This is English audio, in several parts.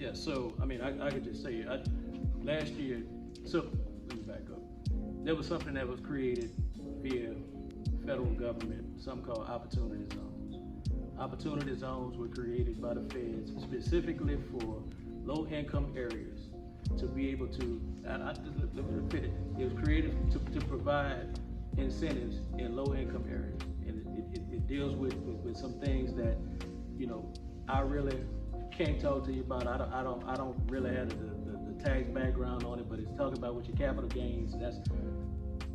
Yeah, so, I mean, I could just say, last year, so, let me back up. There was something that was created via federal government, something called opportunity zones. Opportunity zones were created by the feds specifically for low-income areas to be able to, let me repeat it, it was created to provide incentives in low-income areas. And it deals with some things that, you know, I really can't talk to you about. I don't really have the tax background on it, but it's talking about with your capital gains. That's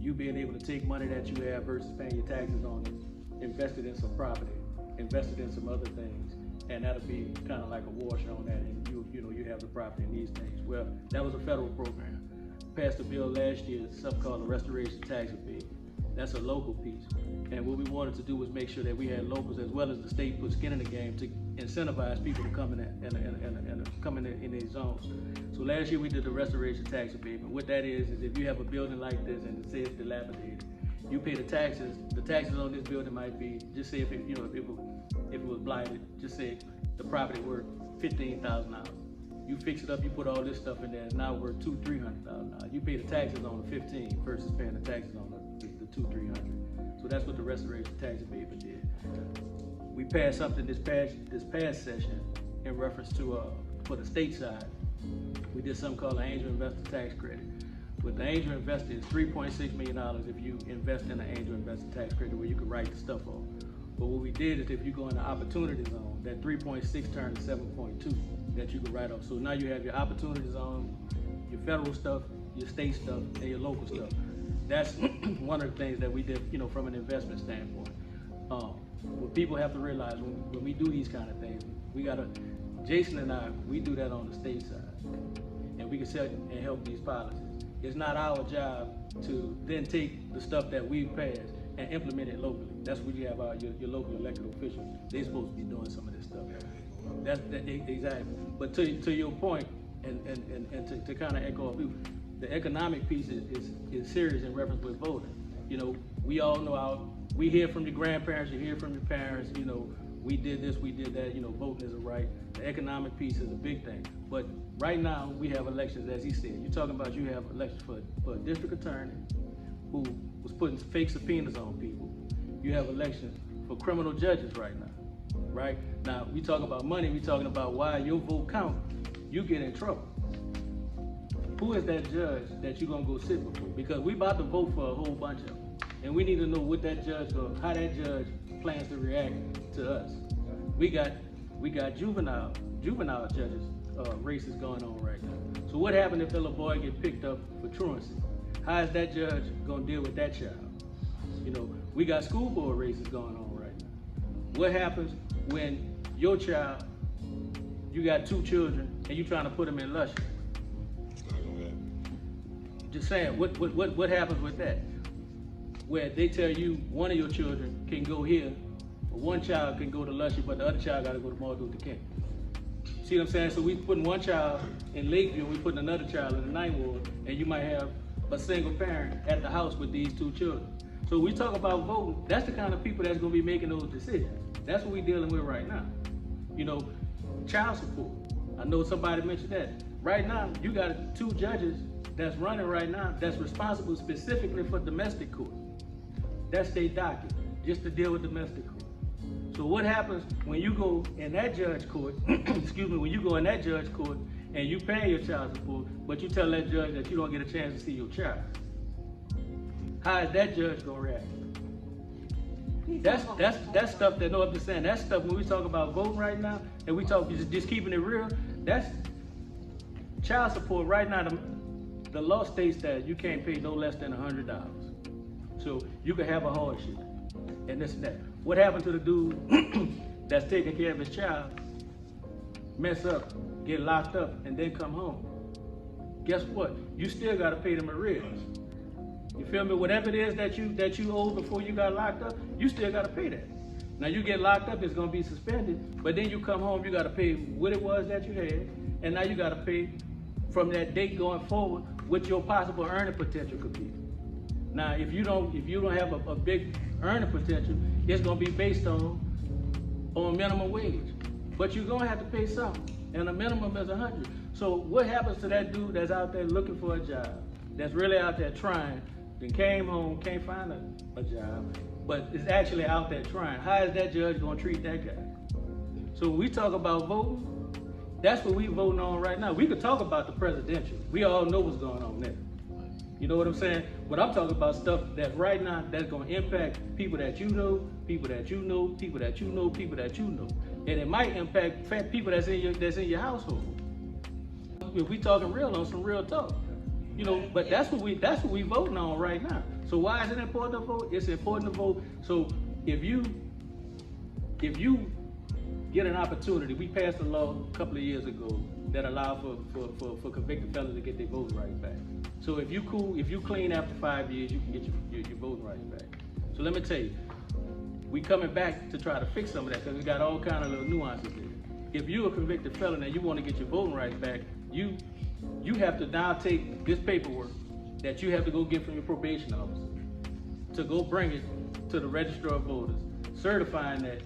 you being able to take money that you have versus paying your taxes on it, invested in some property, invested in some other things, and that'll be kind of like a wash on that, and you know you have the property in these things. Well, that was a federal program. Passed a bill last year, something called the Restoration Tax Abatement. That's a local piece. And what we wanted to do was make sure that we had locals as well as the state put skin in the game to incentivize people to come in in these zones. So last year we did the Restoration Tax Abatement. What that is if you have a building like this and it says dilapidated, you pay the taxes. The taxes on this building might be, just say if it was blighted, just say the property worth $15,000. You fix it up, you put all this stuff in there, it's now worth $200,000-$300,000. You pay the taxes on the 15 versus paying the taxes on the $200,000-$300,000. So that's what the Restoration Tax Abatement did. We passed something this past session in reference to for the state side. We did something called the Angel Investor Tax Credit. With the Angel Investor, it's $3.6 million if you invest in an Angel Investor Tax Credit where you can write the stuff off. But what we did is if you go in the Opportunity Zone, that 3.6 turned to 7.2 that you can write off. So now you have your Opportunity Zone, your federal stuff, your state stuff, and your local stuff. That's one of the things that we did, you know, from an investment standpoint. What people have to realize when we do these kind of things, Jason and I, we do that on the state side, and we can set and help these policies. It's not our job to then take the stuff that we've passed and implement it locally. That's where you have your local elected officials. They're supposed to be doing some of this stuff. Exactly. But to your point, and to kind of echo people, the economic piece is serious in reference with voting. You know, we all know we hear from your grandparents, you hear from your parents, you know, we did this, we did that, you know, voting is a right. The economic piece is a big thing. But right now, we have elections, as he said. You're talking about you have elections for a district attorney who was putting fake subpoenas on people. You have elections for criminal judges right now, right? Now, we talk about money, we talking about why your vote count, you get in trouble. Who is that judge that you're gonna go sit before? Because we about to vote for a whole bunch of them. And we need to know what that judge how that judge plans to react to us. We got juvenile judges races going on right now. So what happened if the little boy get picked up for truancy? How is that judge gonna deal with that child? You know, we got school board races going on right now. What happens when your child, you got 2 children and you trying to put them in Lusher? Just saying, what happens with that? Where they tell you one of your children can go here, or one child can go to Lusher, but the other child got to go to Martin Luther King. See what I'm saying? So we putting one child in Lakeview, and we putting another child in the Ninth Ward, and you might have a single parent at the house with these 2 children. So we talk about voting, that's the kind of people that's going to be making those decisions. That's what we're dealing with right now. You know, child support. I know somebody mentioned that. Right now, you got 2 judges that's running right now that's responsible specifically for domestic court. That's their docket, just to deal with domestic court. So what happens when you go in that judge court, excuse me, when you go in that judge court and you pay your child support, but you tell that judge that you don't get a chance to see your child? How is that judge gonna react? That's stuff that, no, I'm just saying, that stuff when we talk about voting right now, and we talk just keeping it real, that's child support right now. The law states that you can't pay no less than $100. So you can have a hardship and this and that. What happened to the dude that's taking care of his child, mess up, get locked up, and then come home? Guess what? You still gotta pay them arrears. You feel me? Whatever it is that you owed before you got locked up, you still gotta pay that. Now you get locked up, it's gonna be suspended, but then you come home, you gotta pay what it was that you had, and now you gotta pay from that date going forward what your possible earning potential could be. Now, if you don't have a big earning potential, it's gonna be based on minimum wage. but you're gonna have to pay something, and the minimum is 100. So what happens to that dude that's out there looking for a job, that's really out there trying, then came home, can't find a job, but is actually out there trying? How is that judge gonna treat that guy? So when we talk about voting, that's what we voting on right now. We could talk about the presidential. We all know what's going on there. You know what I'm saying? But I'm talking about stuff that right now that's gonna impact people that you know, people that you know, people that you know, people that you know. And it might impact people that's in your household. If we talking real on some real talk. You know, but that's what we voting on right now. So why is it important to vote? It's important to vote. So if you get an opportunity, we passed a law a couple of years ago that allowed for convicted felons to get their voting rights back. So if you clean after 5 years, you can get your voting rights back. So let me tell you, we coming back to try to fix some of that because we got all kind of little nuances there. If you're a convicted felon and you want to get your voting rights back, you have to now take this paperwork that you have to go get from your probation officer to go bring it to the Register of Voters, certifying that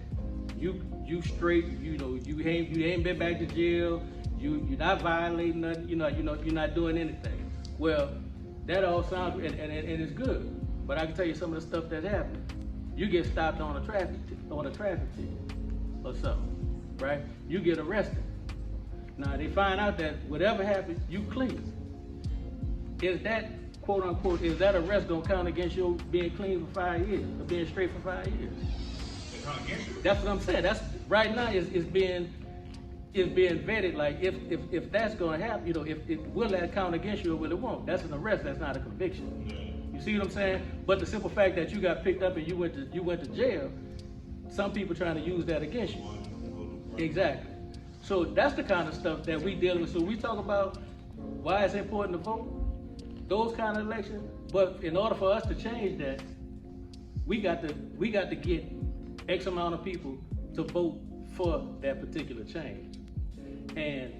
you straight, you know, you ain't been back to jail, you're not violating nothing, you're not doing anything. Well, that all sounds and it's good, but I can tell you some of the stuff that happened. You get stopped on a traffic ticket or something, right? You get arrested. Now they find out that whatever happened, you clean. Is that, quote unquote, is that arrest gonna count against you being clean for 5 years, or being straight for 5 years? That's what I'm saying. That's right now is being vetted. Like if that's gonna happen, you know, if will that count against you or will it won't? That's an arrest. That's not a conviction. You see what I'm saying? But the simple fact that you got picked up and you went to jail, some people trying to use that against you. Exactly. So that's the kind of stuff that we deal with. So we talk about why it's important to vote, those kind of elections. But in order for us to change that, we got to get X amount of people to vote for that particular change. And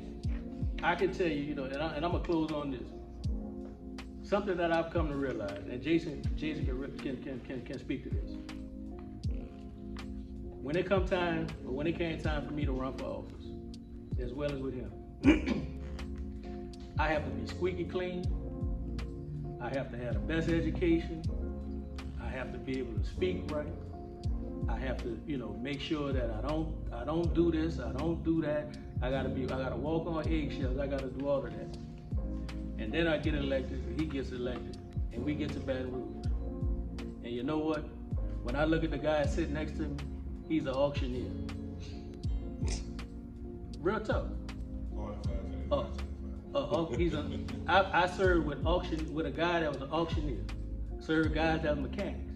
I can tell you, you know, and I'm gonna close on this. Something that I've come to realize, and Jason can speak to this. When it came time for me to run for office, as well as with him, I have to be squeaky clean. I have to have the best education. I have to be able to speak right. I have to, you know, make sure that I don't do this, I don't do that. I gotta walk on eggshells. I gotta do all of that. And then I get elected, he gets elected, and we get to Baton Rouge. And you know what? When I look at the guy sitting next to me, he's an auctioneer. Real tough. I served with a guy that was an auctioneer. Served guys that were mechanics.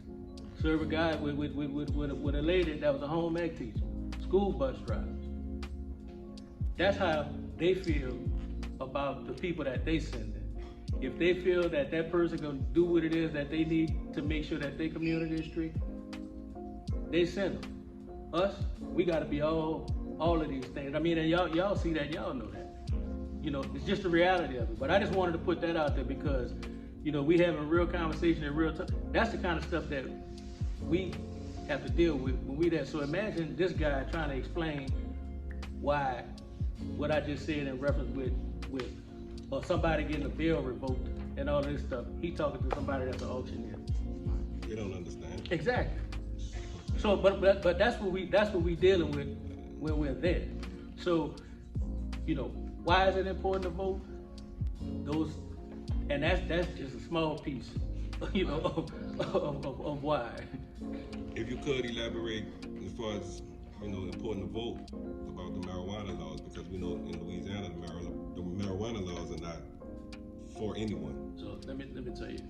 Served a guy with a lady that was a home ec teacher. School bus drivers. That's how they feel about the people that they send in. If they feel that that person gonna do what it is that they need to make sure that their community is straight, they send them. Us, we gotta be all of these things. I mean, and y'all see that, y'all know that. You know, it's just the reality of it. But I just wanted to put that out there because, you know, we having a real conversation in real time. That's the kind of stuff that we have to deal with when we there. So imagine this guy trying to explain why what I just said in reference with or somebody getting a bill revoked and all this stuff. He talking to somebody that's an auctioneer. They don't understand. Exactly. So, but that's what we dealing with when we're there. So, you know, why is it important to vote? And that's just a small piece, you know, of why. If you could elaborate as far as, you know, important to vote about the marijuana laws, because we know in Louisiana the marijuana laws are not for anyone. So let me tell you,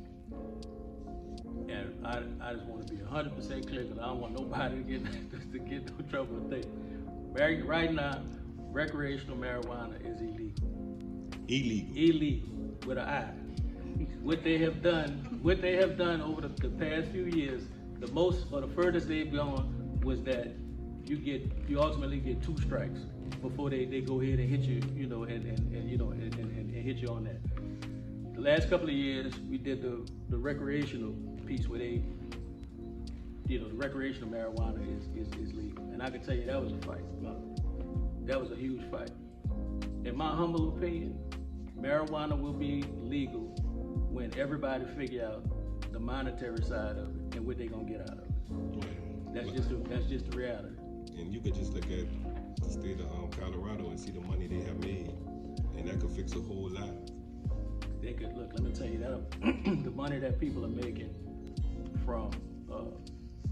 and I just want to be 100% clear because I don't want nobody to get no trouble with that. Right now, recreational marijuana is illegal. Illegal with an I. What they have done over the past few years, the most or the furthest they've gone was that you ultimately get 2 strikes before they go ahead and hit you, you know, and hit you on that. The last couple of years we did the recreational piece where they, you know, the recreational marijuana is legal. And I can tell you that was a fight. that was a huge fight. In my humble opinion, marijuana will be legal when everybody figure out the monetary side of it and what they're gonna get out of it. That's just the reality. And you could just look at the state of Colorado and see the money they have made, and that could fix a whole lot. They could look. Let me tell you that the money that people are making from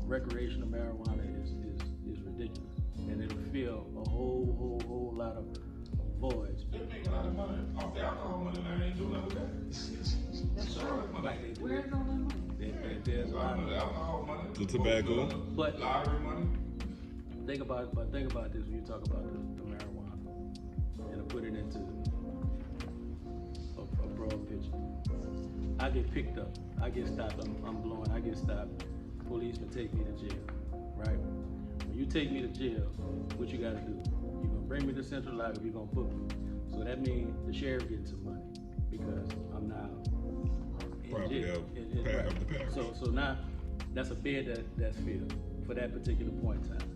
recreational marijuana is ridiculous, and it'll fill a whole lot of voids. They make a lot of money off the alcohol money, and I ain't doing nothing with that. That's true. Right. Where's all that money? There's a A lot lot of of alcohol money. The tobacco. But- lottery money. think about this when you talk about the marijuana, and put it into a broad picture. I get picked up, I get stopped, I'm blowing, I get stopped, policemen take me to jail, right? When you take me to jail, what you gotta do? You're gonna bring me to Central Library, you're gonna book me. So that means the sheriff getting some money, because I'm now in Property jail. of the parish. So now, that's a bed that's filled for that particular point in time.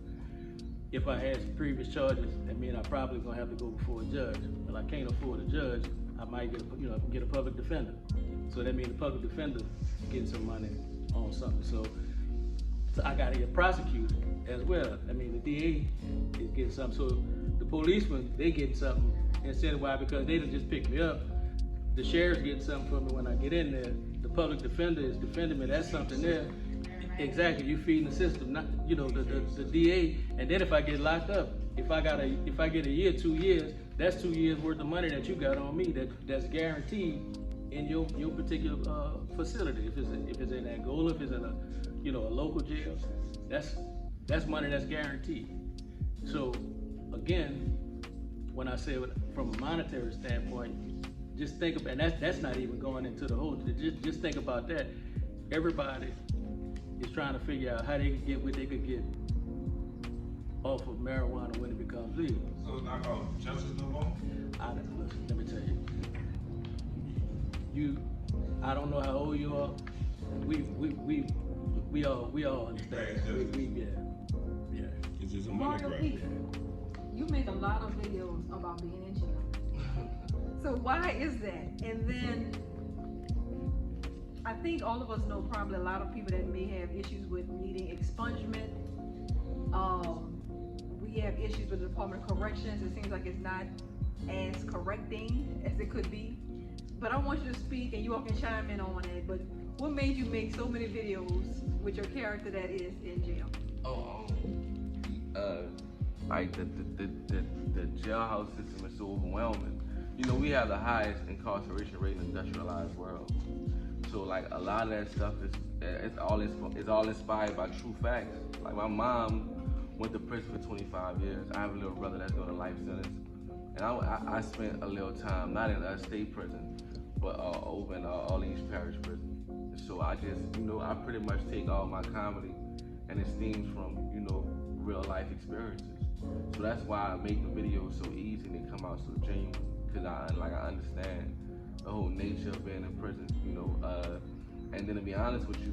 If I had some previous charges, that means I probably gonna have to go before a judge. Well, I can't afford a judge, I might get a public defender. So that means the public defender getting some money on something. So I gotta get prosecuted as well. I mean, the DA is getting something. So the policemen, they getting something instead of why? Because they done just picked me up. The sheriff's getting something for me when I get in there. The public defender is defending me. That's something there. Exactly, you feeding the system, not the DA. And then if I get locked up, if I get a year, 2 years, that's 2 years worth of money that you got on me that's guaranteed in your particular facility. If it's in Angola, if it's in a local jail, that's money that's guaranteed. So again, when I say from a monetary standpoint, just think about, and that's not even going into the whole. Just think about that. Everybody is trying to figure out how they can get what they could get off of marijuana when it becomes legal. So it's not called justice no more? Listen, let me tell you. I don't know how old you are. We all understand. Yeah. It's just a money Mario grab. P, you make a lot of videos about being in jail. So why is that? And then I think all of us know probably a lot of people that may have issues with needing expungement. We have issues with the Department of Corrections. It seems like it's not as correcting as it could be. But I want you to speak, and you all can chime in on it. But what made you make so many videos with your character that is in jail? Like the jailhouse system is so overwhelming. We have the highest incarceration rate in the industrialized world. So like a lot of that stuff is all inspired by true facts. Like my mom went to prison for 25 years. I have a little brother that's doing a life sentence, and I spent a little time not in a state prison, but over in Orleans Parish prison. So I just I pretty much take all my comedy and it stems from real life experiences. So that's why I make the videos so easy and they come out so genuine, because I understand the whole nature of being in prison, and then to be honest with you,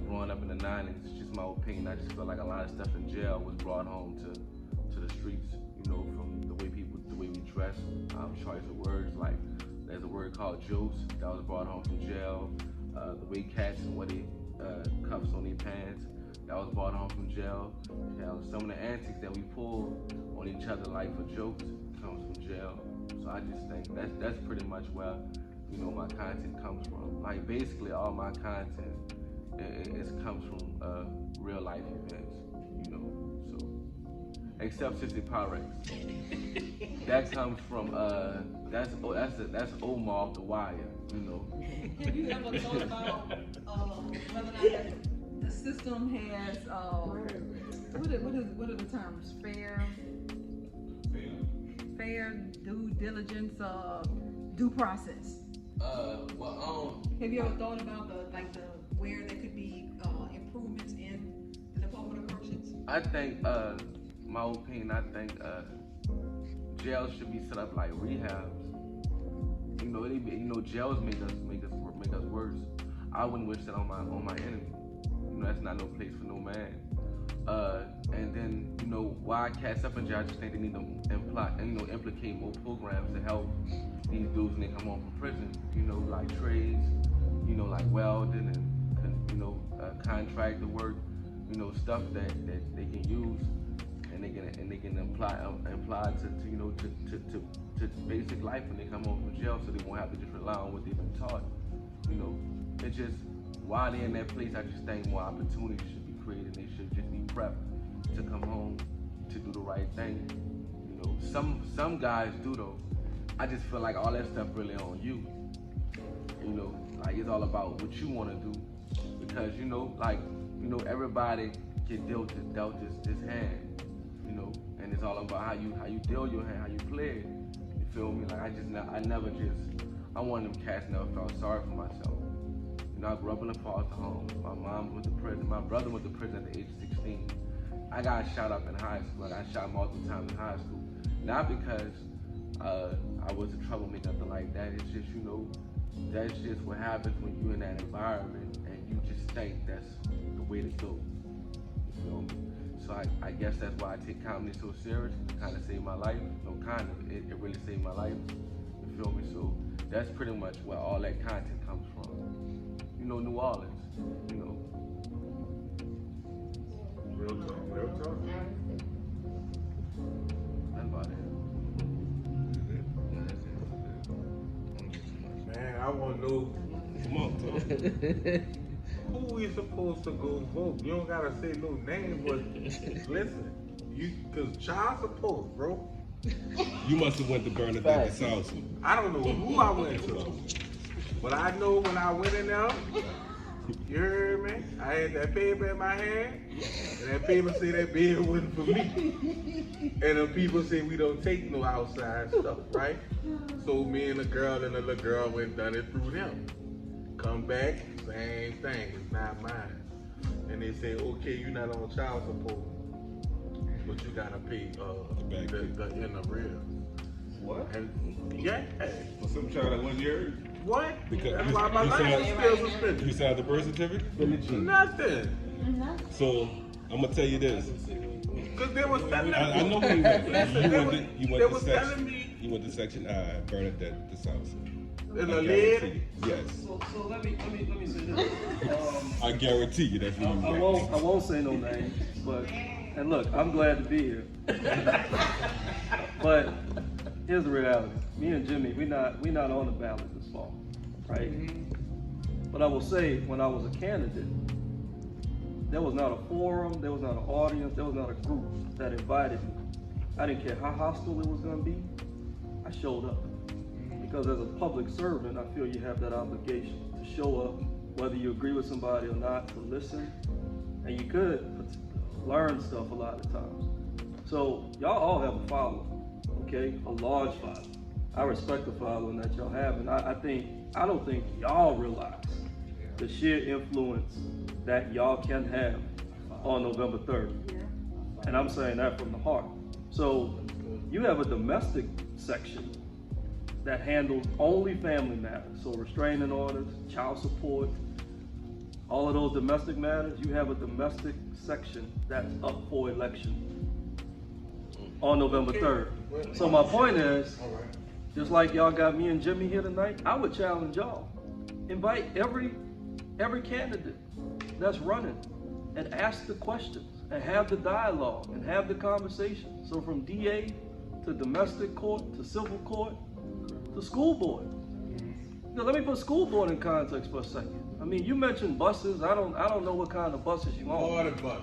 growing up in the 90s, it's just my opinion, I just felt like a lot of stuff in jail was brought home to the streets, from the way we dress, choice of words, like there's a word called jokes that was brought home from jail, the way cats and what they cuffs on their pants, that was brought home from jail. Some of the antics that we pull on each other like for jokes comes from jail. So I just think that's pretty much where my content comes from. Like basically all my content it comes from real life events, So except Sissy Pyrex. That comes from that's Omar off The Wire, Have you ever thought about whether or not the system has what are the terms? Fair due diligence, due process. Have you ever thought about where there could be improvements in the Department of Corrections? I think, my opinion, jails should be set up like rehabs. Jails make us worse. I wouldn't wish that on my enemy. That's not no place for no man. And then, you know, why cats up in jail. I just think they need to implicate more programs to help these dudes when they come home from prison. You know, like trades, you know, like welding and you know, contractor work. You know, stuff that they can use and they can apply to you know to basic life when they come home from jail, so they won't have to just rely on what they've been taught. You know, it's just while they're in that place, I just think more opportunities should be created. They should just be prepped to come home to do the right thing. You know, some guys do though. I just feel like all that stuff really on you. You know, like it's all about what you want to do, because you know, like you know, everybody get dealt this hand. You know, and it's all about how you deal your hand, how you play it. You feel me? Like I'm one of them cats never felt sorry for myself. You know, I grew up in a foster home. My mom went to prison. My brother went to prison at the age of 16. I got shot up in high school. I got shot multiple times in high school. Not because I was a troublemaker, nothing like that. It's just, you know, that's just what happens when you're in that environment and you just think that's the way to go. You feel me? So I guess that's why I take comedy so serious. It kind of saved my life. No, kind of. It really saved my life. You feel me? So that's pretty much where all that content comes from. You know, New Orleans. You know. Real talk, real talk. That's about it. Man, I want to know Come on, Tom. who we supposed to go vote. You don't gotta say no name, but listen, cause child support, bro. You must have went to Bernadette South. I don't know who I went to, but I know when I went in there, you heard me? I had that paper in my hand, and that paper said that bed wasn't for me. And the people say we don't take no outside stuff, right? So me and the girl and the little girl went and done it through them. Come back, same thing, it's not mine. And they say, okay, you're not on child support, but you gotta pay the in the real. What? And yeah. For some child that wasn't yours? What? Because That's you- why my you life is said- still You suspended. signed the birth certificate? Nothing. So I'm gonna tell you this. Cause they was telling me. I know where you went. Listen, You they went was, to- you they went to was section. telling me You went to section I, Bernadette the South. in the I lid. guarantee you. Yes. So let me say this. I guarantee you that's where you I went. won't say no names, but and look, I'm glad to be here. But here's the reality. Me and Jimmy, we not on the ballot this fall, right? But I will say, when I was a candidate, there was not a forum, there was not an audience, there was not a group that invited me. I didn't care how hostile it was gonna be, I showed up. Because as a public servant, I feel you have that obligation to show up, whether you agree with somebody or not, to listen. And you could learn stuff a lot of times. So y'all all have a following, okay? A large following. I respect the following that y'all have, and I don't think y'all realize the sheer influence that y'all can have on November 3rd. And I'm saying that from the heart. So you have a domestic section that handles only family matters. So restraining orders, child support, all of those domestic matters. You have a domestic section that's up for election on November 3rd. So my point is, just like y'all got me and Jimmy here tonight, I would challenge y'all. Invite every candidate that's running and ask the questions and have the dialogue and have the conversation. So from DA to domestic court to civil court to school board. Now let me put school board in context for a second. I mean, you mentioned buses. I don't know what kind of buses you own. More than bus.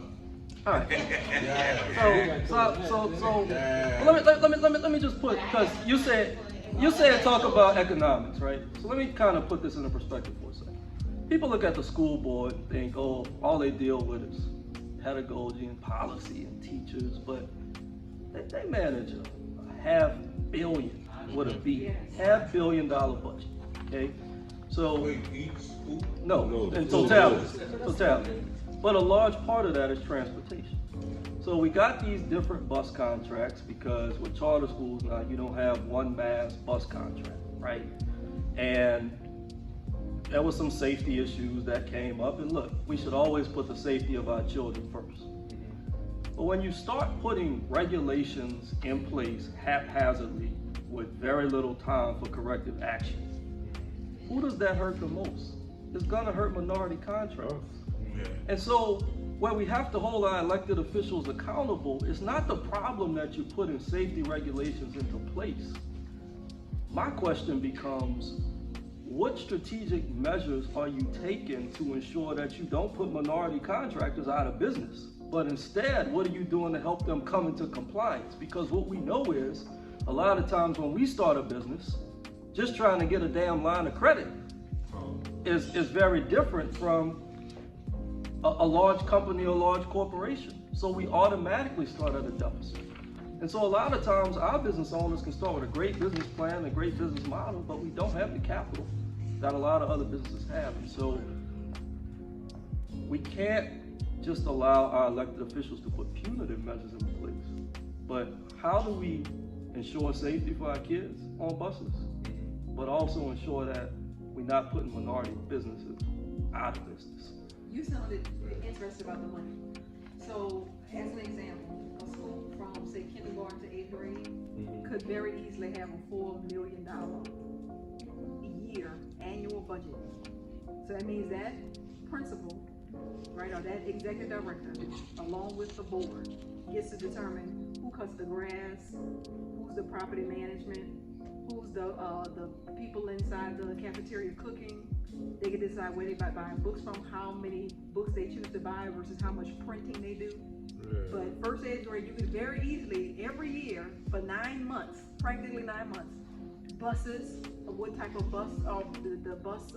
All right. Yeah. So Yeah. let me just put, because you said talk about economics, right? So let me kind of put this into perspective for a second. People look at the school board and think, oh, all they deal with is pedagogy and policy and teachers, but they manage a $500 million with a B, $500 million budget. Okay, so Wait, each school? no, in totality. But a large part of that is transportation. So we got these different bus contracts because with charter schools now, you don't have one mass bus contract, right? And there was some safety issues that came up. And look, we should always put the safety of our children first. But when you start putting regulations in place haphazardly with very little time for corrective action, who does that hurt the most? It's gonna hurt minority contractors. And so where we have to hold our elected officials accountable, it's not the problem that you put in safety regulations into place. My question becomes, what strategic measures are you taking to ensure that you don't put minority contractors out of business? But instead, what are you doing to help them come into compliance? Because what we know is, a lot of times when we start a business, just trying to get a damn line of credit is very different from a large company or large corporation. So we automatically start at a deficit. And so a lot of times our business owners can start with a great business plan, and a great business model, but we don't have the capital that a lot of other businesses have. And so we can't just allow our elected officials to put punitive measures in place. But how do we ensure safety for our kids on buses, but also ensure that we're not putting minority businesses out of business? You sounded interested about the money. So, as an example, a school from, say, kindergarten to 8th grade could very easily have a $4 million a year annual budget. So that means that principal, right, or that executive director, along with the board, gets to determine who cuts the grass, who's the property management, who's the people inside the cafeteria cooking. They can decide where they buy books from, how many books they choose to buy versus how much printing they do. But first, 8th grade, you could very easily, every year, for 9 months, practically 9 months, buses, what type of bus, the bus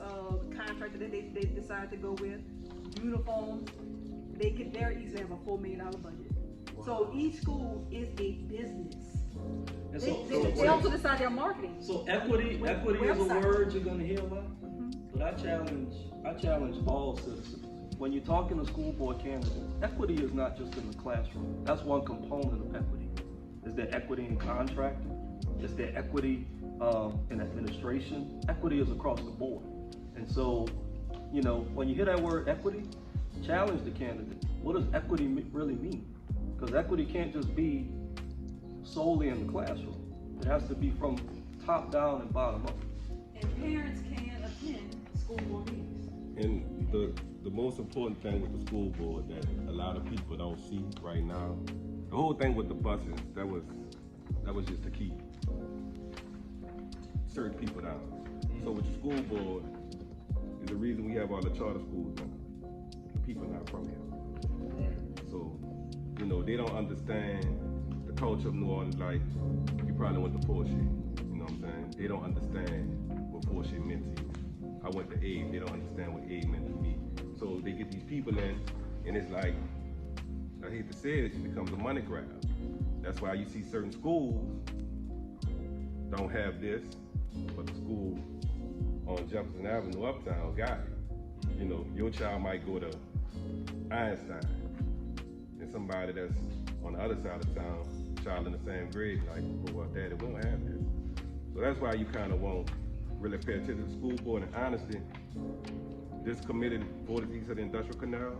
contractor that they decide to go with, uniforms, they could very easily have a $4 million budget. Wow. So each school is a business. And They also decide their marketing. So equity is a word you're gonna hear a lot. But I challenge all citizens. When you're talking to school board candidates, equity is not just in the classroom. That's one component of equity. Is there equity in contracting? Is there equity in administration? Equity is across the board. And so, you know, when you hear that word equity, challenge the candidate. What does equity really mean? Because equity can't just be solely in the classroom. It has to be from top down and bottom up. And parents can attend school board meetings. And the most important thing with the school board that a lot of people don't see right now, the whole thing with the buses, that was just to keep certain people down. So with the school board, is the reason we have all the charter schools now. The people not from here. So, you know, they don't understand the culture of New Orleans. Like, you probably went to Porsche, you know what I'm saying? They don't understand what Porsche meant to you. I went to Abe, they don't understand what Abe meant to me. So they get these people in, and it's like, I hate to say it, it becomes a money grab. That's why you see certain schools don't have this, but the school on Jefferson Avenue, Uptown, got it. You know, your child might go to Einstein, and somebody that's on the other side of town, child in the same grade, like, well, daddy, we don't have this. So that's why you kind of won't really pay attention to the school board. And honestly, this committee voted east of the Industrial Canal.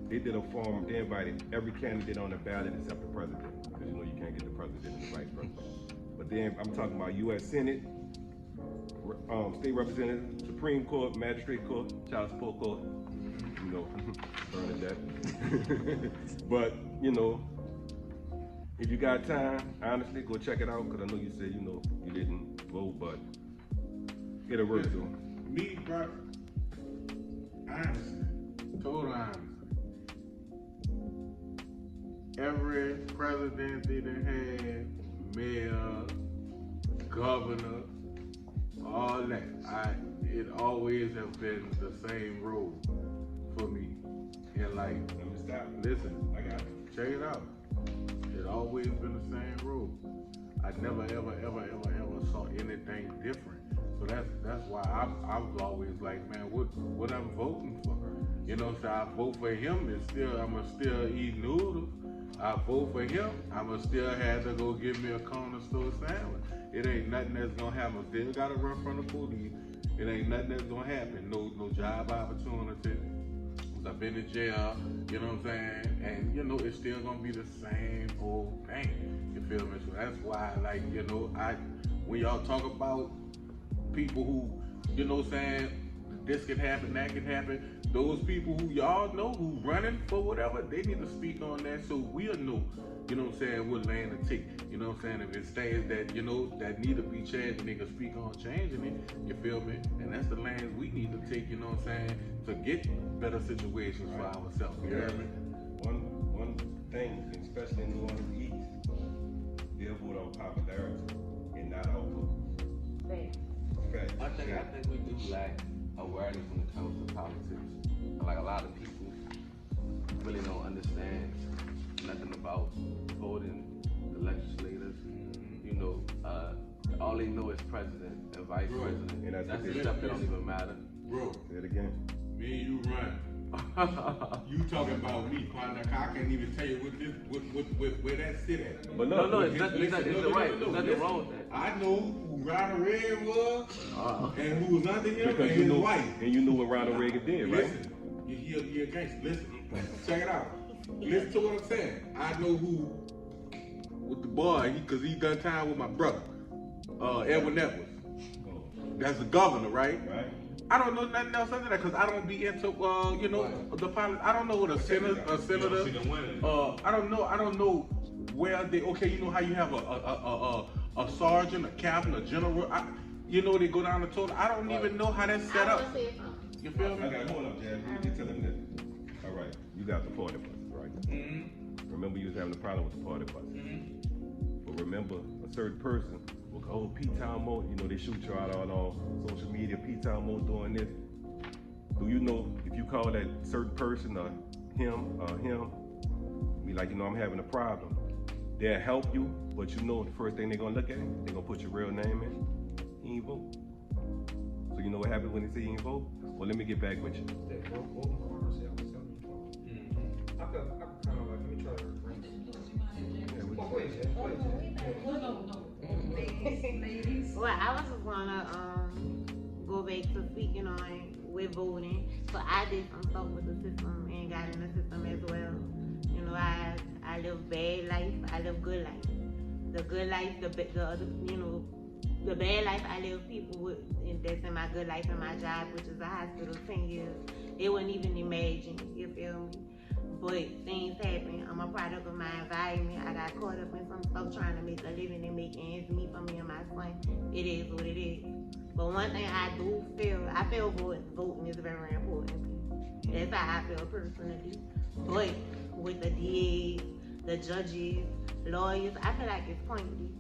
They did a form, they invited every candidate on the ballot except the president, because you know you can't get the president and the vice president. But then I'm talking about U.S. Senate, state representative, Supreme Court, Magistrate Court, Child Support Court, you know, Bernadette. But, you know, if you got time, honestly, go check it out, because I know you said, you know, you didn't vote, but it'll work too. Me, bro, honestly, total honesty. Every president they done had, mayor, governor, all that, it always have been the same role for me. And like, Let me stop. listen, I got it. check it out. It always been the same rule. I never, ever saw anything different. So that's why I was always like, man, what I'm voting for? You know, so I vote for him, I'ma still eat noodles. I vote for him, I'ma still have to go get me a corner store sandwich. It ain't nothing that's gonna happen. Still gotta run from the police. It ain't nothing that's gonna happen. No job opportunity. I've been in jail, you know what I'm saying? And you know, it's still gonna be the same old thing. You feel me? So that's why, like, you know, when y'all talk about people who, you know what I'm saying, this can happen, that can happen, those people who y'all know who running for whatever, they need to speak on that so we'll know, you know what I'm saying, what lane to take. You know what I'm saying? If it's things that, you know, that need to be changed and they can speak on changing it, you feel me? And that's the lanes we need to take, you know what I'm saying, to get better situations for ourselves. You hear me? One thing, especially in New Orleans East, they'll vote on popularity and not our vote. Fact. I think we do lack awareness when it comes to politics. Like a lot of people really don't understand nothing about voting, the legislators. You know, all they know is president and vice president. And that's the it. stuff that don't even matter. Bro, Say it again. me and you run. You talking about me, partner? I can't even tell you where that sit at. But No, it's Listen, nothing no, right. no, There's nothing listen. wrong with that. I know who Ronald Reagan was and who was under him Because and you his know, wife. and you know what Ronald Reagan did, right? Listen, you're a gangster. Listen, check it out. Listen to what I'm saying. I know who with the boy, because he done time with my brother, Edwin Edwards. That's the governor, right? Right. I don't know nothing else other than that because I don't be into, you know, the politics. I don't know what a senator. I don't know where they. Okay, you know how you have a sergeant, a captain, a general. You know they go down the total. I don't even know how that's set up. You feel me? I got hold up, Jazz. You tell him this. All right, you got the party bus, right? Mm-hmm. Remember, you was having a problem with the party bus. Mm-hmm. But remember, a certain person will go, oh, P-Town Mo, you know, they shoot you out on social media, P-Town Mo doing this. Do you know if you call that certain person or him, be like, you know, I'm having a problem. They'll help you, but you know the first thing they're gonna look at, they're gonna put your real name in. He ain't vote. So you know what happens when they say he ain't vote? Well, let me get back with you. Ladies. Well, I was just gonna go back to speaking on with voting. So I did some stuff with the system and got in the system as well. You know, I live bad life, I live good life. The good life, the other, you know, the bad life I live people with, and that's in my good life and my job, which is a hospital 10 years. They wouldn't even imagine, you feel me? But things happen. I'm a product of my environment. I got caught up in some stuff trying to make a living and make ends meet for me and my son. It is what it is. But one thing I do feel, voting is very important. That's how I feel personally. But with the DAs, the judges, lawyers, I feel like it's pointless.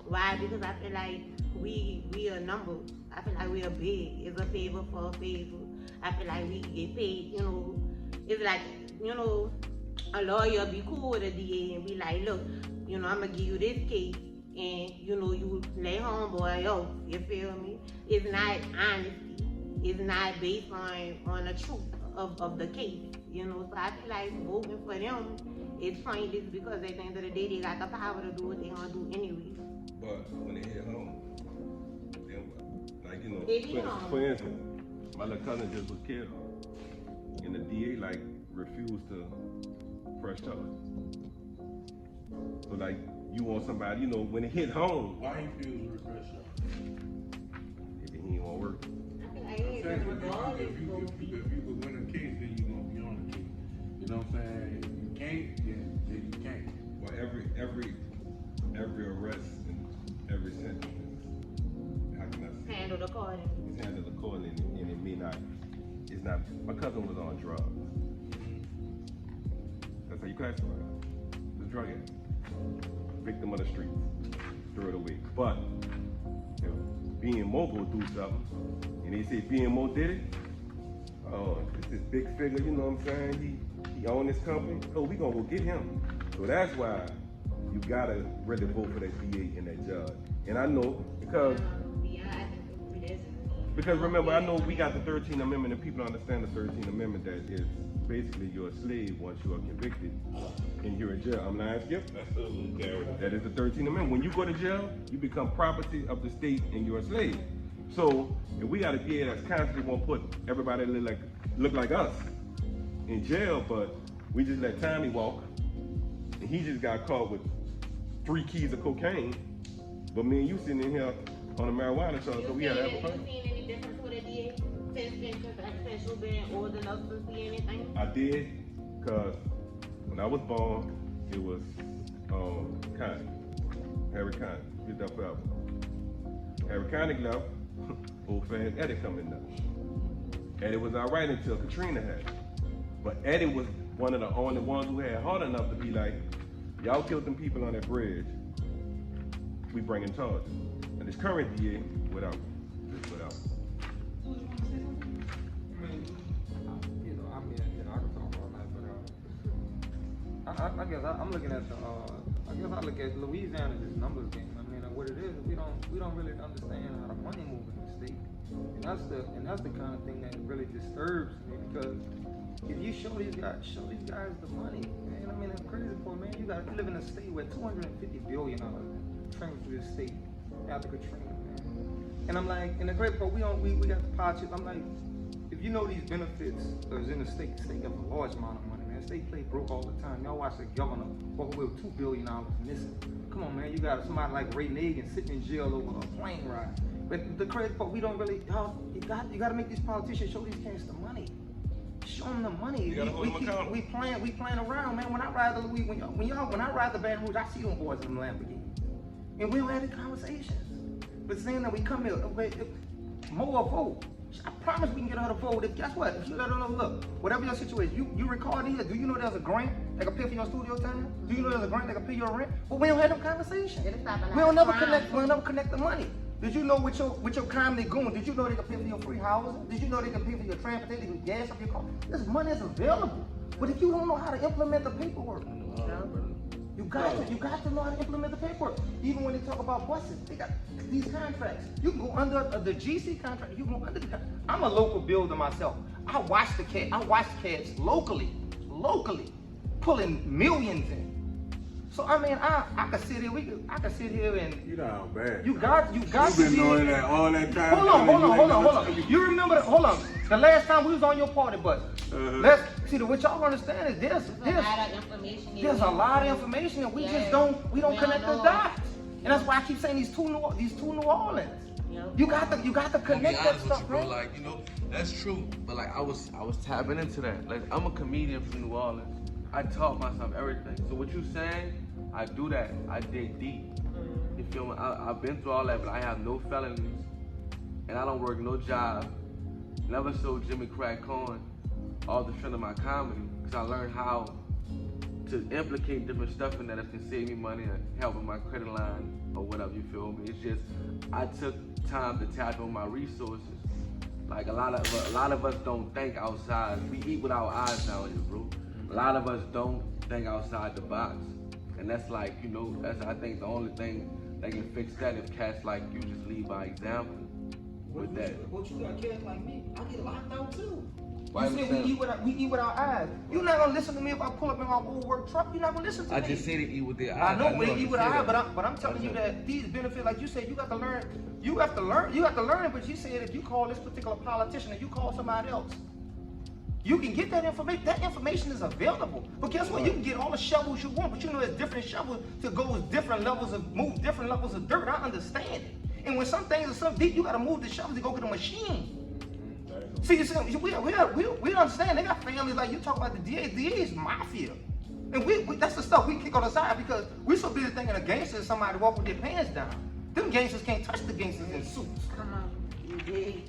Why? Because I feel like we are numbers. I feel like we are big. It's a favor for a favor. I feel like we get paid, you know. It's like, you know, a lawyer be cool with a DA and be like, look, you know, I'm gonna give you this case and, you know, you lay homeboy off, you feel me? It's not honesty. It's not based on the truth of the case, you know? So I feel like voting for them is pointless because at the end of the day, they got the power to do what they gonna do anyway. But when they hit home, then what? Like, you know, They hit home. for instance, my little cousin just was killed. And the DA, like, refused to press charges. So, like, you want somebody, you know, when it hit home, Why he feels repression? maybe he ain't want to work. I feel like it is regardless. If you could win a case, then you gonna be on the case. You know what I'm saying? If you can't, then you can't. Well, every arrest and every sentence is, how can I say? Handled accordingly. It's handled accordingly, and it may not, it's not, my cousin was on drugs. That's how you classify it. The drug addict. Victim of the streets. Throw it away. But, if BMO go do something, and they say BMO did it, oh, it's this big figure, you know what I'm saying? He own this company, oh, we gonna go get him. So that's why you gotta really vote for that DA and that judge. And I know, because remember, I know we got the 13th Amendment, and people understand the 13th Amendment that is basically you're a slave once you are convicted and you're in jail. I'm lying, Skip? That is the 13th Amendment. When you go to jail, you become property of the state and you're a slave. So if we got a DA that's constantly gonna put everybody that look like us in jail, but We just let Tommy walk, and he just got caught with 3 keys of cocaine. But me and you sitting in here on a marijuana charge, so we had to have a fun. You seen any difference with it, DA? Since you been old enough to see anything? I did, cause when I was born, it was Connick, Harry Connick, Get Up Forever. Harry Connick left, old fast Eddie coming up. Eddie was all right until Katrina happened. But Eddie was one of the only ones who had heart enough to be like, y'all killed them people on that bridge, we bringing charges. And this current DA, without. I can talk all night, but I guess I'm looking at I look at Louisiana as numbers game. I mean, what it is, we don't really understand how the money moves in the state, and that's the kind of thing that really disturbs me, because if you show these guys the money, man. I mean, it's crazy for man. You live in a state where $250 billion transferred to the state after Katrina, man. And I'm like, in the great part, we got the politics. I'm like, if you know these benefits is in the state got a large amount of money, man. The state play broke all the time. Y'all watch the governor walk away with $2 billion missing. Come on, man. You got somebody like Ray Nagin sitting in jail over a plane ride. But the crazy part, we don't really. You got to make these politicians show these cats the money. Show them the money. You gotta hold them accountable. We playing around, man. When I ride the when I ride the Baton Rouge, I see them boys in the Lamborghinis, and we don't have the conversations. But saying that we come here, more vote. I promise we can get her to vote. Guess what? If you let her know, look, whatever your situation, you record here. Do you know there's a grant that can pay for your studio time? Do you know there's a grant that can pay your rent? But we don't have them conversations. We'll never connect the money. Did you know with your comedy going, did you know they can pay for your free housing? Did you know they can pay for your transportation, your gas of your car? This money is available. But if you don't know how to implement the paperwork, you got to know how to implement the paperwork. Even when they talk about buses, they got these contracts. You can go under the GC contract. You can go under the contract. I'm a local builder myself. I watch cats locally, pulling millions in. So I mean, I could sit here. I could sit here and You know how bad. you got You've to been be. knowing that all that time. Hold on. You remember that? Hold on. The last time we was on your party bus. Let's see. What y'all understand is there's a lot of information, and we don't connect the dots. And that's why I keep saying these two New Orleans. You got to connect that stuff, bro. bro. Like, that's true. But like I was tapping into that. Like, I'm a comedian from New Orleans. I taught myself everything. So what you saying, I do that. I dig deep. You feel me? I've been through all that, but I have no felonies. And I don't work no job. Never sold Jimmy crack corn, all the strength of my comedy. Because I learned how to implicate different stuff in that can save me money and help with my credit line or whatever, you feel me? It's just, I took time to tap on my resources. Like a lot of us don't think outside. We eat with our eyes down here, bro. A lot of us don't think outside the box. And that's like, that's I think the only thing that can fix that if cats like you just lead by example with that. But you got cats like me. I get locked out too. Why You you said saying- we eat with our eyes. You're not gonna listen to me if I pull up in my old work truck. You're not gonna listen to me. I just said to eat with their I eyes. know we eat with our eyes, that. but I'm telling you that these benefits, like you said, you have to learn it. But you said if you call this particular politician and you call somebody else, you can get that information. That information is available. But guess what? You can get all the shovels you want, but there's different shovels to go with different levels of dirt. I understand it. And when some things are so deep, you gotta move the shovels to go get a machine. See, we understand. They got families like you talk about the DA. The DA is mafia. And we that's the stuff we kick on the side because we so busy thinking a gangster is somebody walk with their pants down. Them gangsters can't touch the gangsters in suits. Come on, you dig?